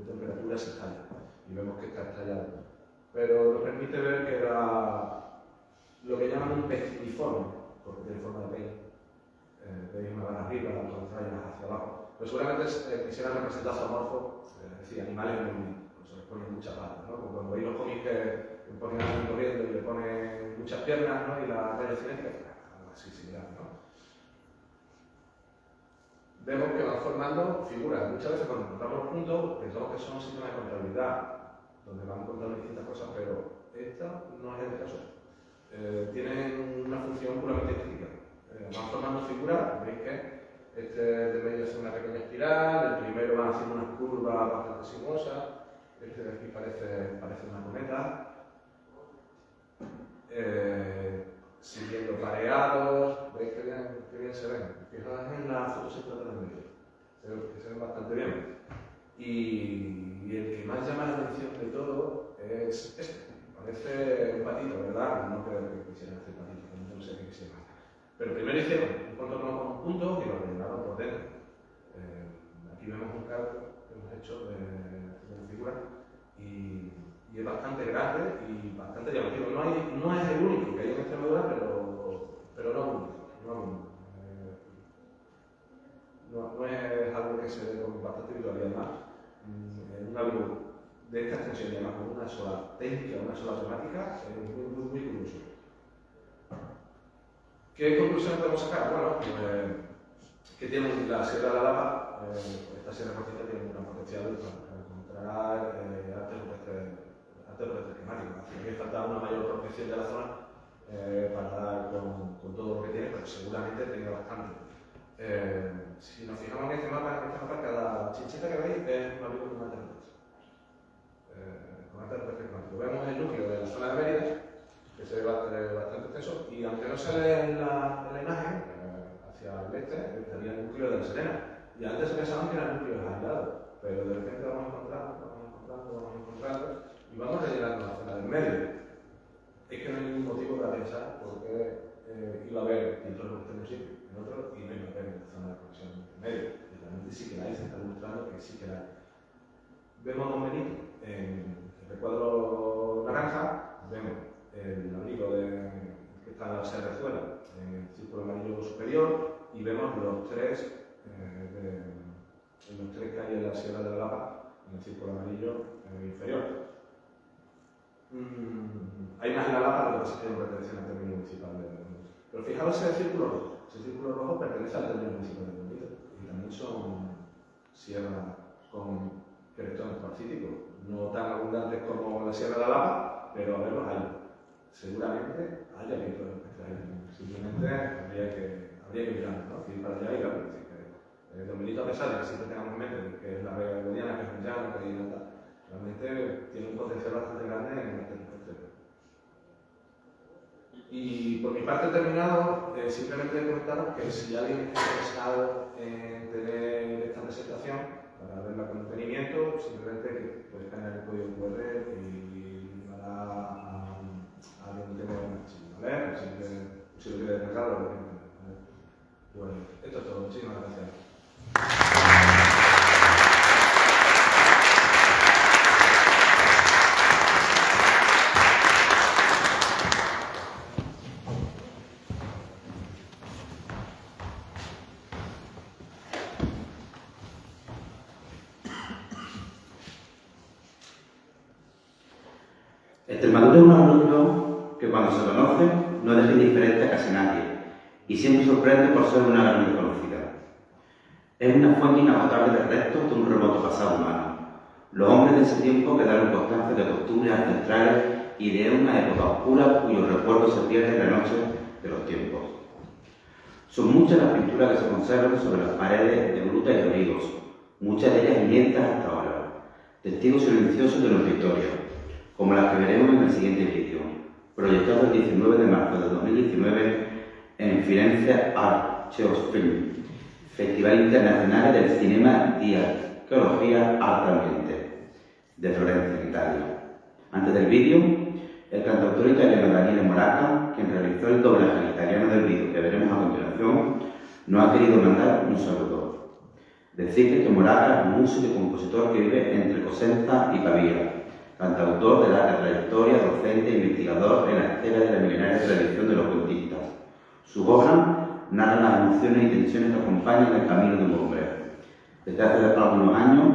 temperatura se estalla, y vemos que está estallado. Pero nos permite ver que era lo que llaman un pectiniforme, porque tiene forma de pez. Veis una barra arriba, las dos rayas hacia abajo. Pero seguramente quisieran representar zoomorfos, es decir, animales en movimiento, por eso les ponen muchas patas, ¿no? Como cuando veis los cómics que ponen a alguien corriendo y le ponen muchas piernas, ¿no? Y la raya cinética, algo así similar, ¿no? Vemos que van formando figuras. Muchas veces cuando encontramos los puntos pensamos que son sistemas de contabilidad, donde van contando distintas cosas, pero esta no es el caso. Tienen una función puramente estética. Van formando figuras, veis que este de medio hace una pequeña espiral, el primero va haciendo unas curvas bastante sinuosas, este de aquí parece una cometa, siguiendo pareados, veis que bien se ven. Fijaos en la fotosíntesis del medio, que se ven bastante bien. Y el que más llama la atención de todo es este. Parece un patito, ¿verdad? No creo que quisieran hacer patitos, no sé qué quisieran hacer. Pero primero hicieron un contorno con puntos y lo rellenaron por dentro. Aquí vemos un calco que hemos hecho de la figura y es bastante grande y bastante llamativo. No es el único que hay en Extremadura, pero no único. No es algo que se ve con bastante habitualidad. Además, un abrigo de esta extensión, y además con una sola técnica, una sola temática, es muy curioso. ¿Qué conclusiones podemos sacar? Bueno, que tienen la Sierra de la Lapa, esta sierra cortita tiene un gran potencial. potencial para encontrar arte temático. Hace que falta una mayor protección de la zona para dar con todo lo que tiene, pero seguramente tenga bastante. Si nos fijamos en este mapa, cada chincheta que veis es una viga con arte temático. Vemos el núcleo de la zona de Mérida, que se ve bastante extenso, y aunque no se ve en la imagen, hacia el este estaría el núcleo de La Serena. Y antes se pensaban que eran núcleos aislados, pero de repente vamos encontrando, y vamos rellenando la zona del medio. Es que no hay ningún motivo para pensar por qué iba a haber pinturas en un sitio, en otro, y no iba a haber en la zona de conexión medio. Y realmente sí que la hay, se está demostrando que sí que la hay. Vemos a Don Benito en el recuadro naranja, vemos el abrigo que está en la Serrezuela, en el círculo amarillo superior, y vemos los tres que hay en la Sierra de la Lapa, en el círculo amarillo inferior. Hay más en la Lapa, lo que pasa es que no pertenece al término municipal de Benito. Pero fijaos ese círculo rojo. Ese círculo rojo pertenece al término municipal de Benito. Y también son sierras con cretones cuarcíticos. No tan abundantes como la Sierra de la Lapa, pero a verlos hay. Seguramente haya pinturas especiales. Simplemente habría que mirarlo, ¿no? Ir para allá y verlo. Don Benito, a pesar de que siempre tengamos en mente que es la Vega Godiana, que es un llano, que hay nada, realmente tiene un potencial bastante grande en el exterior. Y por mi parte terminado, simplemente comentaros que si alguien está interesado en tener esta presentación, para verla con detenimiento, simplemente que puede escanear el código QR y llevará a donde tenga una chica, ¿vale? Si lo quiere descargar, lo quiere entender, ¿vale? Bueno, esto es todo. Muchísimas gracias. Extremadura es un alumno que cuando se conoce no deja indiferente a casi nadie y siempre sorprende por ser una gran desconocida. Es una fuente inagotable de restos de un remoto pasado humano. Los hombres de ese tiempo quedaron constancia de costumbres ancestrales y de una época oscura cuyos recuerdos se pierden en la noche de los tiempos. Son muchas las pinturas que se conservan sobre las paredes de grutas y abrigos, muchas de ellas inéditas hasta ahora, testigos silenciosos de nuestra historia, como las que veremos en el siguiente vídeo, proyectado el 19 de marzo de 2019 en Firenze Art Film, Festival Internacional del Cinema di Archeologia Arte Ambiente, de Florencia, en Italia. Antes del vídeo, el cantautor italiano Daniele Moraca, quien realizó el doblaje al italiano del vídeo que veremos a continuación, nos ha querido mandar un saludo. Decirle que Moraca es un músico y compositor que vive entre Cosenza y Pavía, cantautor de larga trayectoria, docente e investigador en la estela de la milenaria tradición de los cuentistas. Su obra narra las emociones y tensiones que acompañan el camino de un hombre. Desde hace algunos años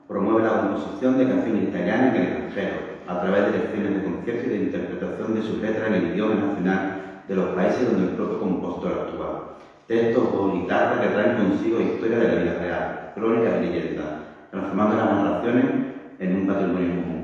promueve la composición de canciones italianas en el extranjero, a través de lecciones de concierto y de interpretación de sus letras en el idioma nacional de los países donde el propio compositor actúa. Textos o guitarra que traen consigo historia de la vida real, crónicas y leyendas, transformando las narraciones en un patrimonio común.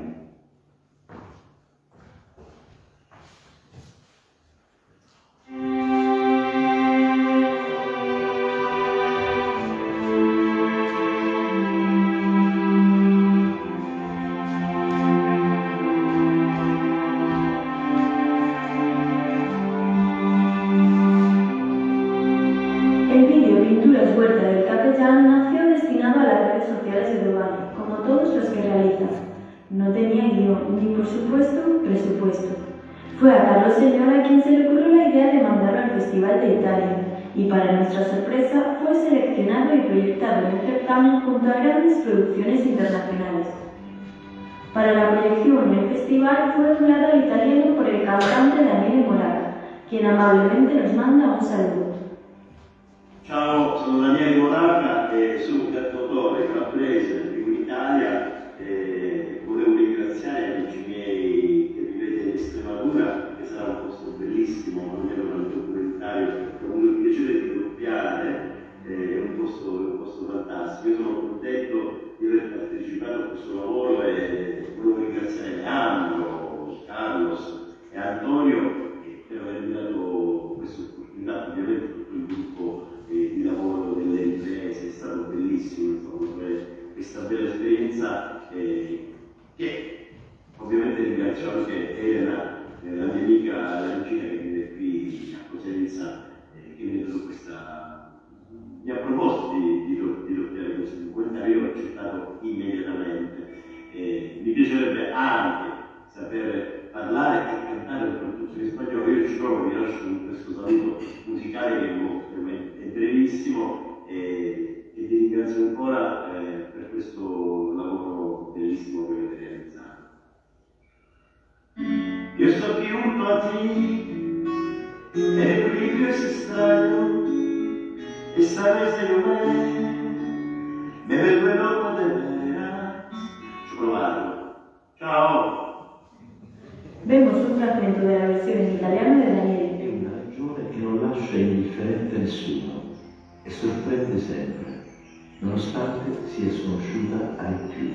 No tenía guión, ni por supuesto presupuesto. Fue a Carlos Señor a quien se le ocurrió la idea de mandarlo al Festival de Italia, y para nuestra sorpresa fue seleccionado y proyectado en el certamen junto a grandes producciones internacionales. Para la proyección en el festival fue doblado al italiano por el cantante Daniele Moraca, quien amablemente nos manda un saludo. Ciao, sono Daniele Moraca e sono un cantautore calabrese qui in Italia. Volevo ringraziare amici miei che vivete in Estremadura, che sarà un posto bellissimo, almeno per il documentario, ho avuto il piacere di doppiare, è un posto fantastico. Io sono contento di aver partecipato matrimonio per avermi dato questa opportunità. Ovviamente tutto il gruppo di lavoro delle imprese è stato bellissimo, questa bella esperienza che ovviamente ringrazio anche Elena, la mia amica, la regina che viene qui a Cosenza, che mi ha dato mi ha proposto di doppiare questo documentario. Io l'ho accettato immediatamente. Mi piacerebbe anche saper parlare e cantare soprattutto in spagnolo. Io ci provo, vi lascio questo saluto musicale che per me è brevissimo e vi ringrazio ancora per questo lavoro bellissimo che avete realizzato. Yo estoy junto a ti, el equilibrio es extraño, esta vez de me vuelve loco de veras. Provarlo. Ciao! Vemos un fragmento de la versión en italiano de Daniele. È una regione che non lascia indifferente nessuno e sorprende sempre, nonostante sia sconosciuta ai più.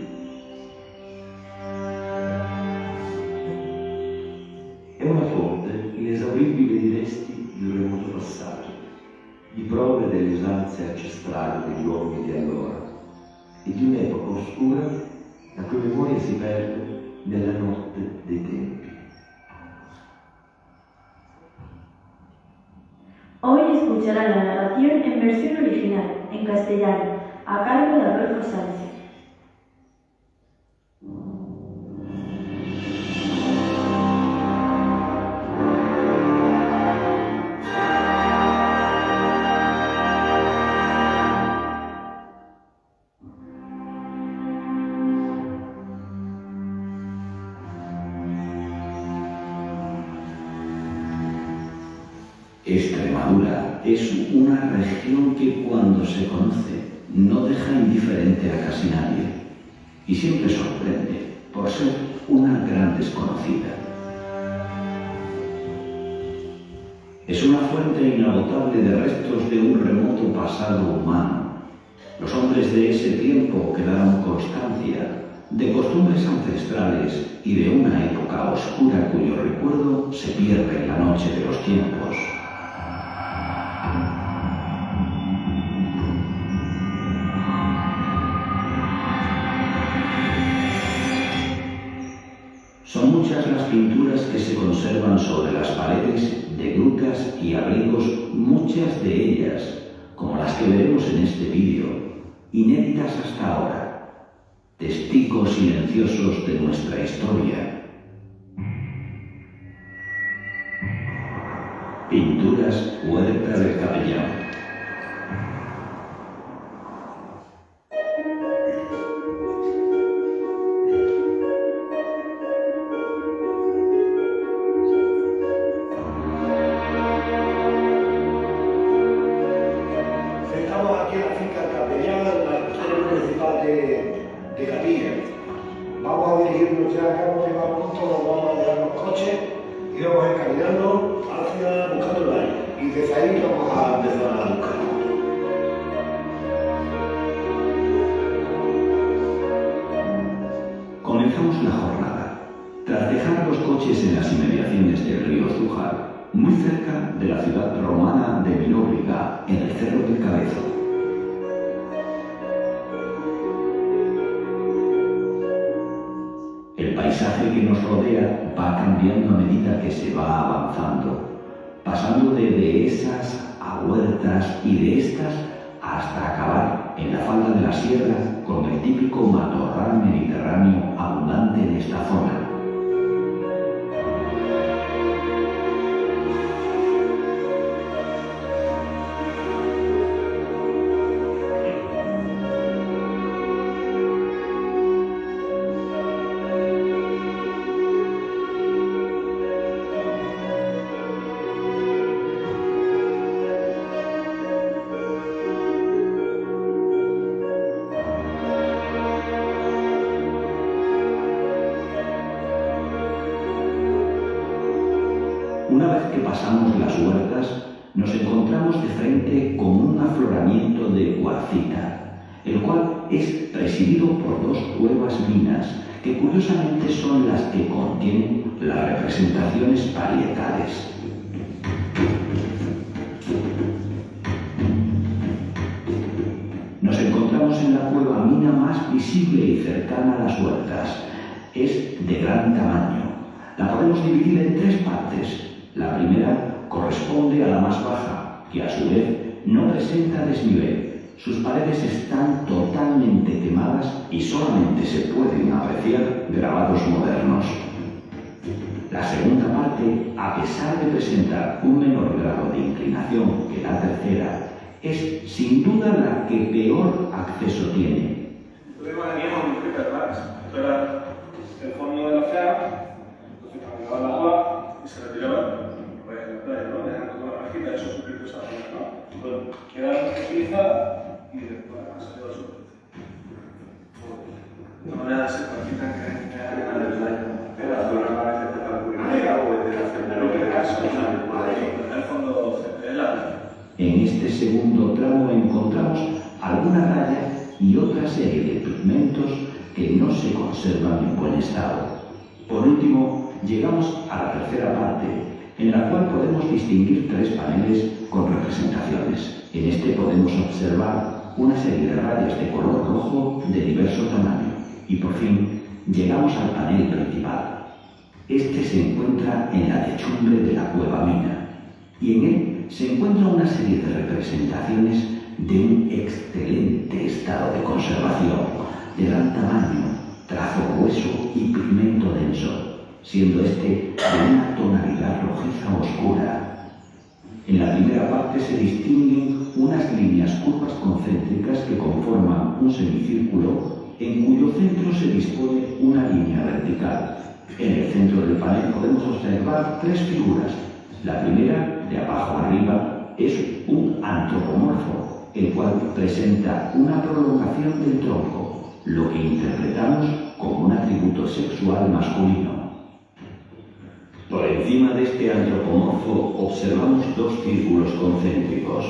È una fonte inesauribile di resti di un remoto passato, di prove delle usanze ancestrali degli uomini di allora e di un'epoca oscura la cui memoria si perde nella notte dei tempi. Hoy escucharán la narración en versión original, en castellano, a cargo de Adolfo Sánchez. Extremadura es una región que cuando se conoce no deja indiferente a casi nadie y siempre sorprende por ser una gran desconocida. Es una fuente inagotable de restos de un remoto pasado humano. Los hombres de ese tiempo quedaron constancia de costumbres ancestrales y de una época oscura cuyo recuerdo se pierde en la noche de los tiempos. Son muchas las pinturas que se conservan sobre las paredes de grutas y abrigos, muchas de ellas, como las que veremos en este vídeo, inéditas hasta ahora, testigos silenciosos de nuestra historia. Pinturas Huerta del Capellán. Estamos aquí en la finca Capellán, la historia municipal de Capilla. Vamos a dirigirnos ya acá, hemos llegado al punto, nos vamos a dejar los coches y vamos a ir caminando hacia buscando el baño. Y desde ahí vamos a empezar a buscar. Comenzamos la jornada, tras dejar los coches en las inmediaciones del río Zújar, muy cerca de la ciudad romana de Vilóbriga, en el Cerro del Cabezo. El paisaje que nos rodea va cambiando a medida que se va avanzando, pasando de dehesas a huertas y de estas hasta acabar en la falda de la sierra con el típico matorral mediterráneo abundante en esta zona. Una vez que pasamos las huertas, nos encontramos de frente con un afloramiento de cuarcita, el cual es presidido por dos cuevas minas que curiosamente son las que contienen las representaciones parietales. Nos encontramos en la cueva mina más visible y cercana a las huertas. Es de gran tamaño. La podemos dividir en 3 partes. La primera corresponde a la más baja, que a su vez no presenta desnivel. Sus paredes están totalmente quemadas y solamente se pueden apreciar grabados modernos. La segunda parte, a pesar de presentar un menor grado de inclinación que la tercera, es sin duda la que peor acceso tiene. Tuvimos aquí un Clipperlax. Esto era el fondo del océano, entonces caminaba el agua y se retiraba pues, en la playa, ¿no? Dejando toda la marquita, eso es un clip de esa zona, ¿no? Bueno, queda utilizada y después salió la superficie. De manera de ser marquita que es animal del playa. Pero la zona parece que está publicada o es de la zona de la casa, en el fondo es la playa. En este segundo tramo encontramos alguna raya y otra serie de pigmentos que no se conservan en buen estado. Por último, llegamos a la tercera parte, en la cual podemos distinguir 3 paneles con representaciones. En este podemos observar una serie de rayas de color rojo de diverso tamaño. Y por fin, llegamos al panel principal. Este se encuentra en la techumbre de la cueva mina, y en él se encuentra una serie de representaciones de un excelente estado de conservación, de gran tamaño, trazo grueso y pigmento denso, siendo este de una tonalidad rojiza oscura. En la primera parte se distinguen unas líneas curvas concéntricas que conforman un semicírculo en cuyo centro se dispone una línea vertical. En el centro del panel podemos observar 3 figuras. La primera, de abajo arriba, es un antropomorfo, el cual presenta una prolongación del tronco, lo que interpretamos como un atributo sexual masculino. Por encima de este antropomorfo observamos 2 círculos concéntricos.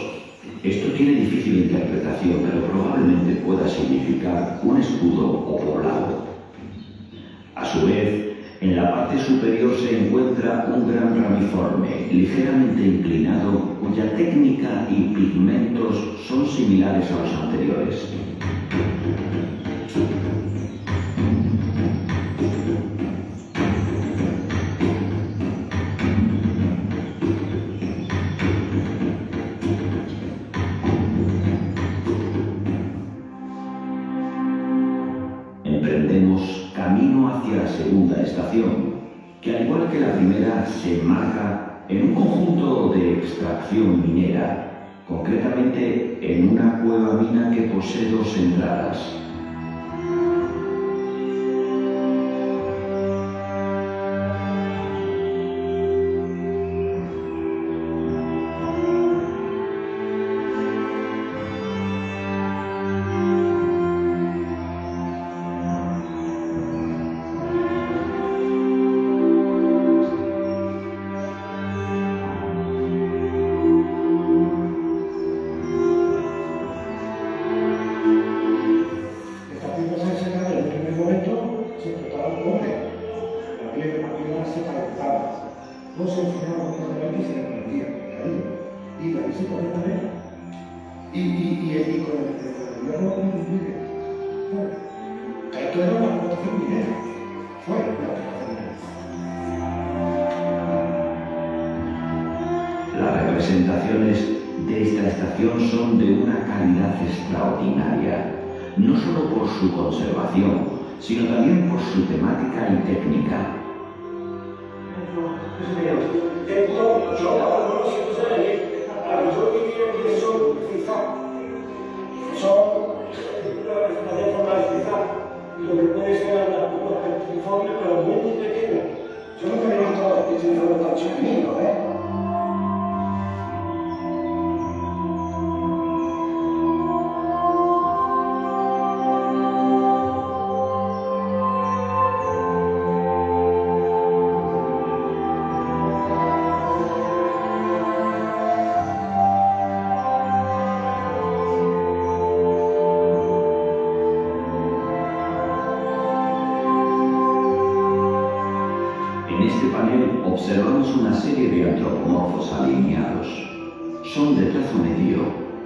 Esto tiene difícil interpretación, pero probablemente pueda significar un escudo o poblado. A su vez, en la parte superior se encuentra un gran ramiforme, ligeramente inclinado, cuya técnica y pigmentos son similares a los anteriores. Emprendemos camino hacia la segunda estación, que al igual que la primera se enmarca en un conjunto de extracción minera, concretamente en una cueva mina que posee 2 entradas. No se enseñaba completamente y se le prendía. Y la visita de manera. Y con el gobierno incluye. Esto era una explotación minera. Fue una explotación minera. Las representaciones de esta estación son de una calidad extraordinaria, no solo por su conservación, sino también por su temática y técnica. Lo que puede ser una forma, pero muy pequeña. Yo nunca había visto este uniforme tan chiquitito, de antropomorfos alineados. Son de trazo medio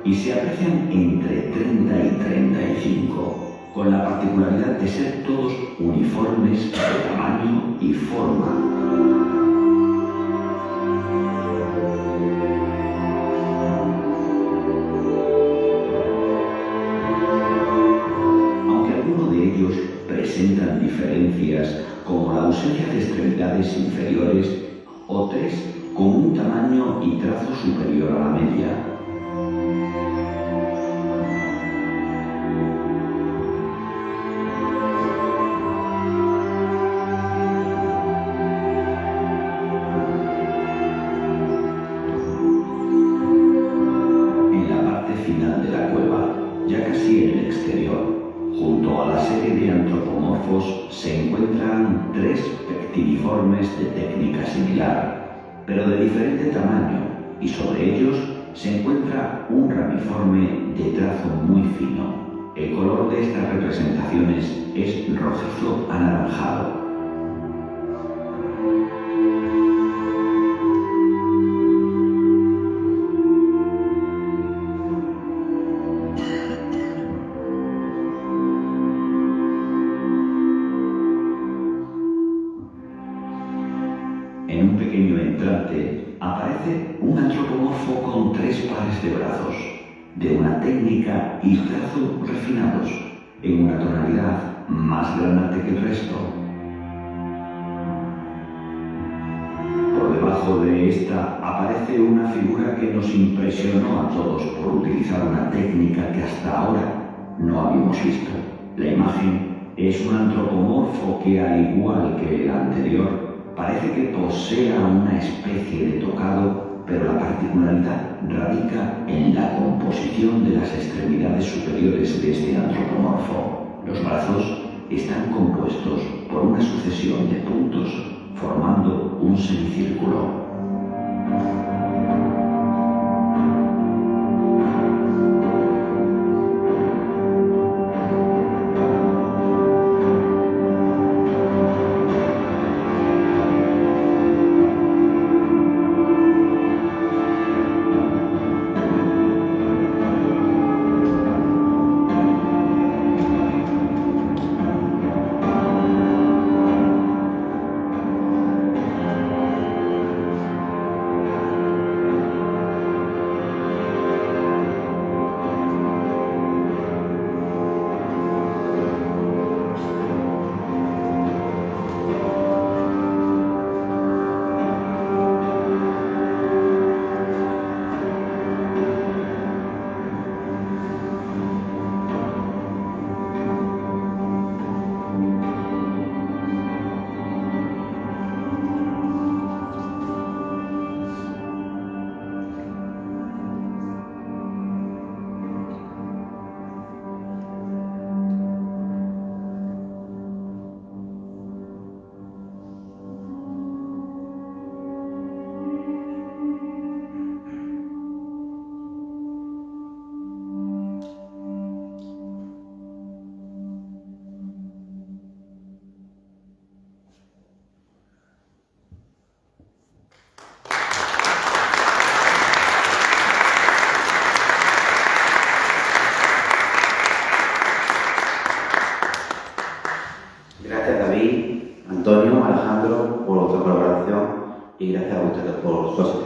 y se aprecian entre 30 y 35, con la particularidad de ser todos uniformes de tamaño y forma. Aunque algunos de ellos presentan diferencias como la ausencia de extremidades inferiores o tres con un tamaño y trazo superior a la media. En la parte final de la cueva, ya casi en el exterior, junto a la serie de antropomorfos se encuentran tres pectiniformes de técnica similar, pero de diferente tamaño, y sobre ellos se encuentra un ramiforme de trazo muy fino. El color de estas representaciones es rojizo anaranjado. En un pequeño entrante aparece un antropomorfo con tres pares de brazos, de una técnica y trazo refinados, en una tonalidad más granate que el resto. Por debajo de esta aparece una figura que nos impresionó a todos por utilizar una técnica que hasta ahora no habíamos visto. La imagen es un antropomorfo que, al igual que el anterior, parece que posea una especie de tocado, pero la particularidad radica en la composición de las extremidades superiores de este antropomorfo. Los brazos están compuestos por una sucesión de puntos formando un semicírculo. Gracias David, Antonio, Alejandro por vuestra colaboración y gracias a ustedes por su asistencia.